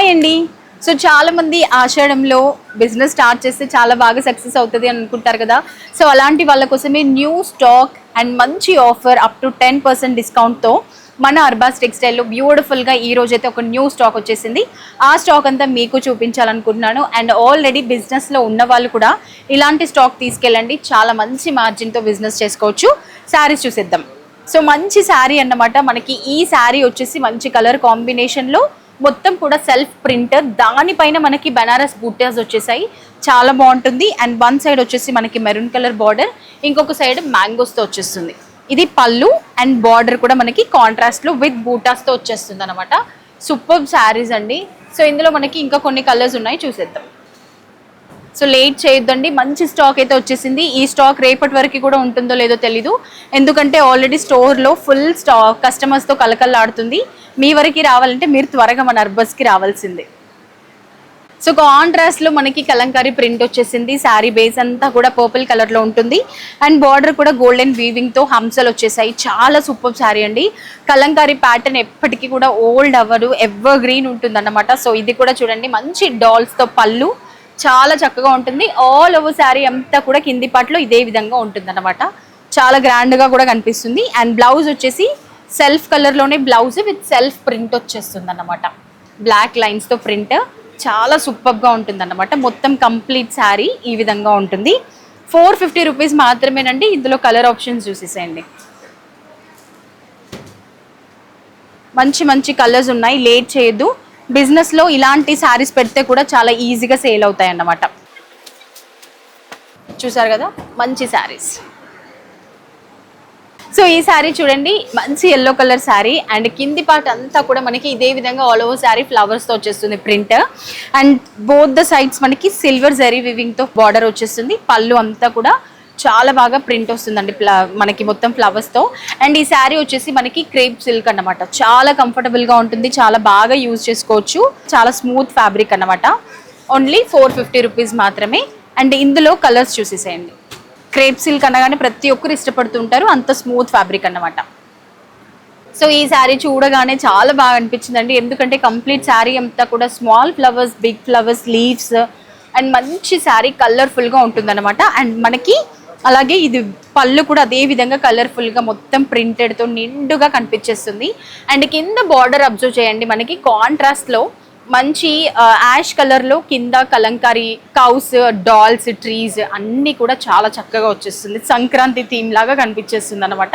Hi అండి. So చాలామంది ఆషాఢంలో బిజినెస్ స్టార్ట్ చేస్తే చాలా బాగా సక్సెస్ అవుతుంది అని అనుకుంటారు కదా. సో అలాంటి వాళ్ళ కోసమే న్యూ స్టాక్ అండ్ మంచి ఆఫర్ అప్ టు 10% డిస్కౌంట్తో మన అర్బాస్ టెక్స్టైల్లో బ్యూటిఫుల్గా ఈ రోజైతే ఒక న్యూ స్టాక్ వచ్చేసింది. ఆ స్టాక్ అంతా మీకు చూపించాలనుకుంటున్నాను. అండ్ ఆల్రెడీ బిజినెస్లో ఉన్న వాళ్ళు కూడా ఇలాంటి స్టాక్ తీసుకెళ్ళండి, చాలా మంచి మార్జిన్తో బిజినెస్ చేసుకోవచ్చు. శారీస్ చూసేద్దాం. సో మంచి శారీ అన్నమాట. మనకి ఈ శారీ వచ్చేసి మంచి కలర్ కాంబినేషన్లో మొత్తం కూడా సెల్ఫ్ ప్రింటర్, దానిపైన మనకి బనారస్ బూటాస్ వచ్చేసాయి, చాలా బాగుంటుంది. అండ్ వన్ సైడ్ వచ్చేసి మనకి మెరూన్ కలర్ బార్డర్, ఇంకొక సైడ్ మ్యాంగోస్తో వచ్చేస్తుంది. ఇది పళ్ళు అండ్ బార్డర్ కూడా మనకి కాంట్రాస్ట్లో విత్ బూటాస్తో వచ్చేస్తుంది అనమాట. సూపర్ శారీస్ అండి. సో ఇందులో మనకి ఇంకా కొన్ని కలర్స్ ఉన్నాయి, చూసేద్దాం. సో లేట్ చేయొద్దండి, మంచి స్టాక్ అయితే వచ్చేసింది. ఈ స్టాక్ రేపటి వరకు కూడా ఉంటుందో లేదో తెలీదు, ఎందుకంటే ఆల్రెడీ స్టోర్లో ఫుల్ స్టాక్ కస్టమర్స్తో కలకల్లాడుతుంది. మీ వరకు రావాలంటే మీరు త్వరగా మన అర్బస్కి రావాల్సిందే. సో కాంట్రాస్ట్లో మనకి కలంకారీ ప్రింట్ వచ్చేసింది. శారీ బేస్ అంతా కూడా పర్పుల్ కలర్లో ఉంటుంది. అండ్ బార్డర్ కూడా గోల్డెన్ వీవింగ్తో హంసలు వచ్చేసాయి. చాలా సూపర్ శారీ అండి. కలంకారీ ప్యాటర్న్ ఎప్పటికీ కూడా ఓల్డ్ అవ్వదు, ఎవర్ గ్రీన్ ఉంటుంది అన్నమాట. సో ఇది కూడా చూడండి, మంచి డాల్స్తో పళ్ళు చాలా చక్కగా ఉంటుంది. ఆల్ ఓవర్ శారీ అంతా కూడా కింది పార్ట్లో ఇదే విధంగా ఉంటుంది అన్నమాట. చాలా గ్రాండ్గా కూడా కనిపిస్తుంది. అండ్ బ్లౌజ్ వచ్చేసి సెల్ఫ్ కలర్లోనే బ్లౌజ్ విత్ సెల్ఫ్ ప్రింట్ వచ్చేస్తుంది అన్నమాట. బ్లాక్ లైన్స్తో ప్రింట్ చాలా సూపర్గా ఉంటుంది అన్నమాట. మొత్తం కంప్లీట్ శారీ ఈ విధంగా ఉంటుంది. 450 రూపీస్ మాత్రమేనండి. ఇందులో కలర్ ఆప్షన్స్ చూసేసేయండి. మంచి మంచి కలర్స్ ఉన్నాయి, లేట్ చేయొద్దు. బిజినెస్లో ఇలాంటి శారీస్ పెడితే కూడా చాలా ఈజీగా సేల్ అవుతాయి అన్నమాట. చూసారు కదా, మంచి శారీస్. సో ఈ శారీ చూడండి, మంచి ఎల్లో కలర్ శారీ. అండ్ కింది పార్ట్ అంతా కూడా మనకి ఇదే విధంగా ఆల్ ఓవర్ శారీ ఫ్లవర్స్తో వచ్చేస్తుంది print. And both the sides మనకి సిల్వర్ జరీ వివింగ్తో బార్డర్ వచ్చేస్తుంది. పళ్ళు అంతా కూడా చాలా బాగా ప్రింట్ వస్తుందండి మనకి మొత్తం ఫ్లవర్స్తో. అండ్ ఈ శారీ వచ్చేసి మనకి క్రేప్ సిల్క్ అన్నమాట. చాలా కంఫర్టబుల్గా ఉంటుంది, చాలా బాగా యూజ్ చేసుకోవచ్చు. చాలా స్మూత్ ఫ్యాబ్రిక్ అన్నమాట. ఓన్లీ 450 రూపీస్ మాత్రమే. అండ్ ఇందులో కలర్స్ చూసేసేయండి. క్రేప్ సిల్క్ అనగానే ప్రతి ఒక్కరు ఇష్టపడుతుంటారు, అంత స్మూత్ ఫ్యాబ్రిక్ అన్నమాట. సో ఈ శారీ చూడగానే చాలా బాగా అనిపించిందండి, ఎందుకంటే కంప్లీట్ శారీ అంతా కూడా small flowers, big flowers, leaves and మంచి శారీ కలర్ఫుల్గా ఉంటుందన్నమాట. అండ్ మనకి అలాగే ఇది పళ్ళు కూడా అదే విధంగా కలర్ఫుల్గా మొత్తం ప్రింటెడ్తో నిండుగా కనిపించేస్తుంది. అండ్ కింద బార్డర్ అబ్జర్వ్ చేయండి, మనకి కాంట్రాస్ట్లో మంచి యాష్ కలర్లో కింద కలంకారీ కౌస్, డాల్స్, ట్రీస్ అన్నీ కూడా చాలా చక్కగా వచ్చేస్తుంది. సంక్రాంతి థీమ్ లాగా కనిపించేస్తుంది అనమాట.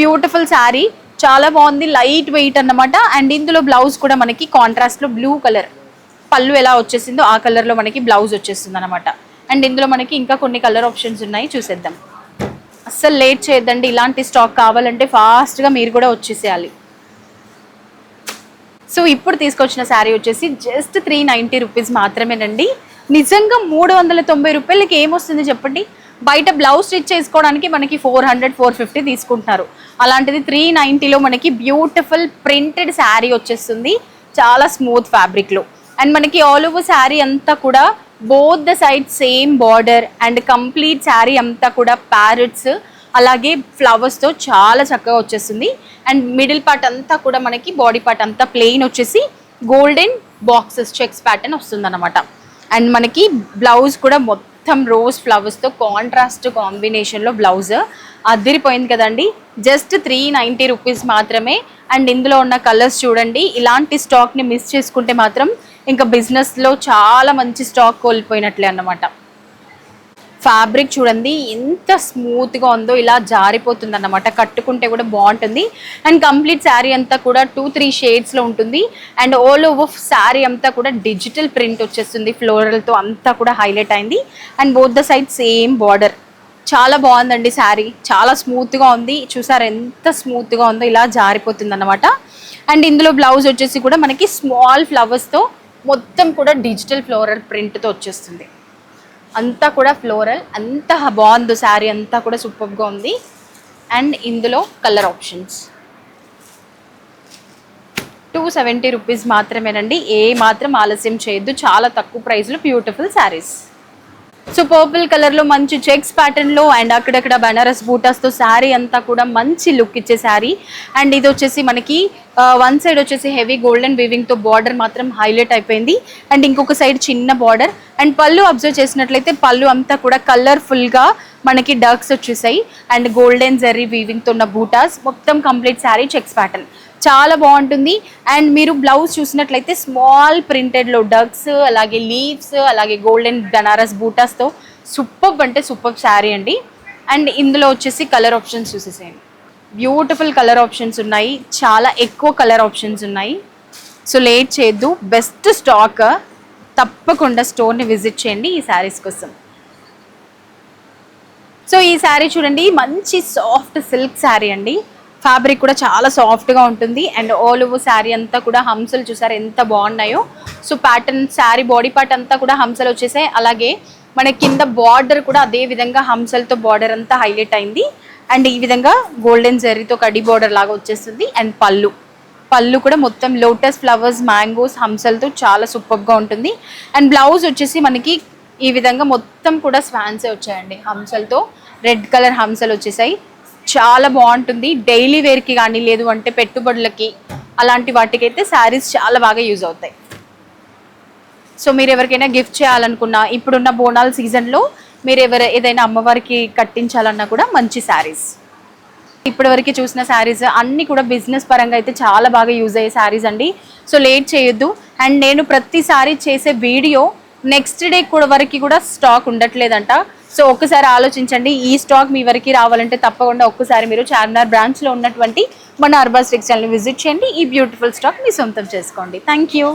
బ్యూటిఫుల్ శారీ, చాలా బాగుంది, లైట్ వెయిట్ అన్నమాట. అండ్ ఇందులో బ్లౌజ్ కూడా మనకి కాంట్రాస్ట్లో బ్లూ కలర్, పళ్ళు ఎలా వచ్చేసిందో ఆ కలర్లో మనకి బ్లౌజ్ వచ్చేస్తుంది అనమాట. అండ్ ఇందులో మనకి ఇంకా కొన్ని కలర్ ఆప్షన్స్ ఉన్నాయి, చూసేద్దాం. అస్సలు లేట్ చేయొద్దండి, ఇలాంటి స్టాక్ కావాలంటే ఫాస్ట్గా మీరు కూడా వచ్చేసేయాలి. సో ఇప్పుడు తీసుకొచ్చిన శారీ వచ్చేసి జస్ట్ 390 రూపీస్ మాత్రమేనండి. నిజంగా 390 రూపాయలకి ఏమొస్తుంది చెప్పండి. బయట బ్లౌజ్ స్టిచ్ చేసుకోవడానికి మనకి 400, 450 తీసుకుంటున్నారు. అలాంటిది 390లో మనకి బ్యూటిఫుల్ ప్రింటెడ్ శారీ వచ్చేస్తుంది, చాలా స్మూత్ ఫ్యాబ్రిక్లో. అండ్ మనకి ఆల్ ఓవర్ శారీ అంతా కూడా both the side same border and complete sari అంతా కూడా ప్యారెట్స్ అలాగే ఫ్లవర్స్తో చాలా చక్కగా వచ్చేస్తుంది. అండ్ మిడిల్ పార్ట్ అంతా కూడా మనకి బాడీ పార్ట్ అంతా ప్లెయిన్ వచ్చేసి గోల్డెన్ బాక్సెస్ చెక్స్ ప్యాటర్న్ వస్తుంది అనమాట. అండ్ మనకి బ్లౌజ్ కూడా మొత్తం రోజ్ ఫ్లవర్స్తో కాంట్రాస్ట్ కాంబినేషన్లో బ్లౌజ్ అదిరిపోయింది కదండి. జస్ట్ 390 రూపీస్ మాత్రమే. అండ్ ఇందులో ఉన్న కలర్స్ చూడండి, ఇలాంటి స్టాక్ని మిస్ చేసుకుంటే మాత్రం ఇంకా బిజినెస్లో చాలా మంచి స్టాక్ కోల్పోయినట్లే అన్నమాట. ఫ్యాబ్రిక్ చూడండి ఎంత స్మూత్గా ఉందో, ఇలా జారిపోతుంది అన్నమాట, కట్టుకుంటే కూడా బాగుంటుంది. అండ్ కంప్లీట్ శారీ అంతా కూడా 2-3 షేడ్స్లో ఉంటుంది. అండ్ ఆల్ ఓవర్ శారీ అంతా కూడా డిజిటల్ ప్రింట్ వచ్చేస్తుంది, ఫ్లోరల్తో అంతా కూడా హైలైట్ అయింది. And both the side same border, చాలా బాగుందండి శారీ, చాలా స్మూత్గా ఉంది. చూసారు ఎంత స్మూత్గా ఉందో, ఇలా జారిపోతుంది అన్నమాట. అండ్ ఇందులో బ్లౌజ్ వచ్చేసి కూడా మనకి స్మాల్ ఫ్లవర్స్తో మొత్తం కూడా డిజిటల్ ఫ్లోరల్ ప్రింట్తో వచ్చేస్తుంది. అంతా కూడా ఫ్లోరల్, అంత బాగుంది శారీ, అంతా కూడా సూపర్గా ఉంది. అండ్ ఇందులో కలర్ ఆప్షన్స్ 270 రూపీస్ మాత్రమేనండి. ఏ మాత్రం ఆలస్యం చేయొద్దు, చాలా తక్కువ ప్రైస్లో beautiful saris. So purple colour లో మంచి చెక్స్ ప్యాటర్న్ లో అండ్ అక్కడక్కడ బనారస్ బూటాస్ తో శారీ అంతా కూడా మంచి లుక్ ఇచ్చే శారీ. అండ్ ఇది వచ్చేసి మనకి వన్ సైడ్ వచ్చేసి హెవీ గోల్డెన్ వీవింగ్ తో బార్డర్ మాత్రం హైలైట్ అయిపోయింది. అండ్ ఇంకొక సైడ్ చిన్న బార్డర్. అండ్ పళ్ళు అబ్జర్వ్ చేసినట్లయితే పళ్ళు అంతా కూడా కలర్ఫుల్ గా మనకి డర్క్స్ వచ్చేసాయి. అండ్ గోల్డెన్ జెర్రీ వీవింగ్ తో ఉన్న బూటాస్, మొత్తం కంప్లీట్ శారీ చెక్స్ ప్యాటర్న్ చాలా బాగుంటుంది. అండ్ మీరు బ్లౌజ్ చూసినట్లయితే స్మాల్ ప్రింటెడ్లో డగ్స్, అలాగే లీవ్స్, అలాగే గోల్డెన్ బనారస్ బూటాస్తో సూపర్ అంటే సూపర్ శారీ అండి. అండ్ ఇందులో వచ్చేసి కలర్ ఆప్షన్స్ చూసేసేయండి. బ్యూటిఫుల్ కలర్ ఆప్షన్స్ ఉన్నాయి, చాలా ఎక్కువ కలర్ ఆప్షన్స్ ఉన్నాయి. సో లేట్ చేయొద్దు, బెస్ట్ స్టాక్. తప్పకుండా స్టోర్ని విజిట్ చేయండి ఈ శారీస్ కోసం. సో ఈ శారీ చూడండి, మంచి సాఫ్ట్ సిల్క్ శారీ అండి. ఫ్యాబ్రిక్ కూడా చాలా సాఫ్ట్గా ఉంటుంది. అండ్ ఆల్ ఓవర్ శారీ అంతా కూడా హంసలు చూసారు ఎంత బాగున్నాయో. So pattern sari body part అంతా కూడా హంసలు వచ్చేసాయి. అలాగే మన కింద బార్డర్ కూడా అదే విధంగా హంసలతో బార్డర్ అంతా హైలైట్ అయింది. అండ్ ఈ విధంగా గోల్డెన్ జెర్రీతో కడి బార్డర్ లాగా వచ్చేస్తుంది. అండ్ పళ్ళు కూడా మొత్తం లోటస్ ఫ్లవర్స్, మ్యాంగోస్, హంసలతో చాలా సూపర్గా ఉంటుంది. అండ్ బ్లౌజ్ వచ్చేసి మనకి ఈ విధంగా మొత్తం కూడా స్వాన్సే వచ్చాయండి. హంసలతో రెడ్ కలర్ హంసలు వచ్చేసాయి. చాలా బాగుంటుంది డైలీ వేర్కి కానీ, లేదు అంటే పెట్టుబడులకి, అలాంటి వాటికైతే శారీస్ చాలా బాగా యూజ్ అవుతాయి. సో మీరు ఎవరికైనా గిఫ్ట్ చేయాలనుకున్నా, ఇప్పుడున్న బోనాల సీజన్లో మీరు ఏదైనా అమ్మవారికి కట్టించాలన్నా కూడా మంచి శారీస్. ఇప్పటివరకు చూసిన శారీస్ అన్నీ కూడా బిజినెస్ పరంగా అయితే చాలా బాగా యూజ్ అయ్యే శారీస్ అండి. సో లేట్ చేయొద్దు. అండ్ నేను ప్రతిసారి చేసే వీడియో నెక్స్ట్ డే వరకు కూడా స్టాక్ ఉండట్లేదంట. సో ఒక్కసారి ఆలోచించండి, ఈ స్టాక్ మీ వరకు రావాలంటే తప్పకుండా ఒక్కసారి మీరు చార్మినార్ బ్రాంచ్లో ఉన్నటువంటి మన అర్బాస్ టెక్స్టైల్ని విజిట్ చేయండి. ఈ బ్యూటిఫుల్ స్టాక్ మీ సొంతం చేసుకోండి. Thank you.